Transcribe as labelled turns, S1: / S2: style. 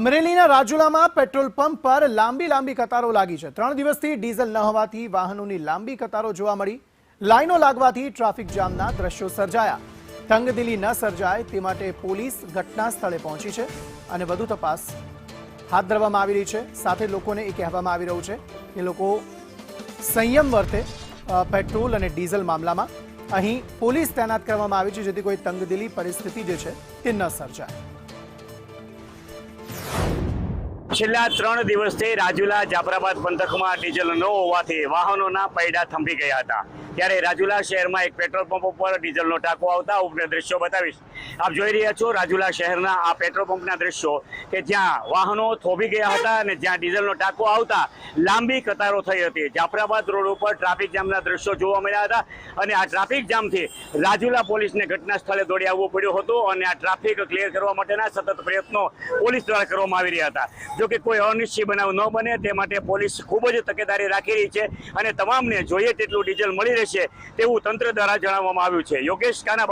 S1: અમરેલીના રાજુલામાં petrol pump પર લાંબી કતારો લાગી છે। 3 દિવસથી ડીઝલ ન હોવાથી વાહનોની લાંબી કતારો જોવા મળી। લાઈનો લાગવાથી ટ્રાફિક જામના દ્રશ્યો સર્જાયા। તંગદિલી ન સર્જાય તે માટે પોલીસ ઘટના સ્થળે પહોંચી છે અને વધુ તપાસ હાથ ધરવામાં આવી રહી છે। સાથે લોકોને એ કહેવામાં આવી રહ્યું છે કે લોકો સંયમ વર્તે પેટ્રોલ અને ડીઝલ મામલામાં। અહીં પોલીસ તૈનાત કરવામાં આવી છે જેથી કોઈ તંગદિલી પરિસ્થિતિ જે છે તે ન સર્જાય।
S2: છેલ્લા 3 દિવસથી રાજુલા જાફરાબાદ પંથકમાં ડીઝલ ન હોવાથી વાહનોના પૈડા થંભી ગયા હતા। ત્યારે રાજુલા શહેરમાં એક પેટ્રોલ પંપ ઉપર ડીઝલનો ટાંકો આવતા ઉપરના દ્રશ્યો બતાવીશ। આપ જોઈ રહ્યા છો રાજુલા શહેરના આ પેટ્રોલ પંપના દ્રશ્યો કે જ્યાં વાહનો થોભી ગયા હતા અને જ્યાં ડીઝલનો ટાંકો આવતા લાંબી કતારો થઈ હતી। જાફરાબાદ રોડ ઉપર ટ્રાફિક જામના દ્રશ્યો જોવા મળ્યા હતા અને આ ટ્રાફિક જામથી રાજુલા પોલીસને ઘટના સ્થળે દોડી આવવું પડ્યું હતું અને આ ટ્રાફિક ક્લિયર કરવા માટેના સતત પ્રયત્નો પોલીસ દ્વારા કરવામાં આવી રહ્યા હતા। જો કે કોઈ અનિશ્ચિત બનાવ ન બને તે માટે પોલીસ ખૂબ જ તકેદારી રાખી રહી છે અને તમામને જોઈએ તેટલું ડીઝલ મળી રહેશે તેવું તંત્ર દ્વારા જણાવવામાં આવ્યું છે। યોગેશ કાના,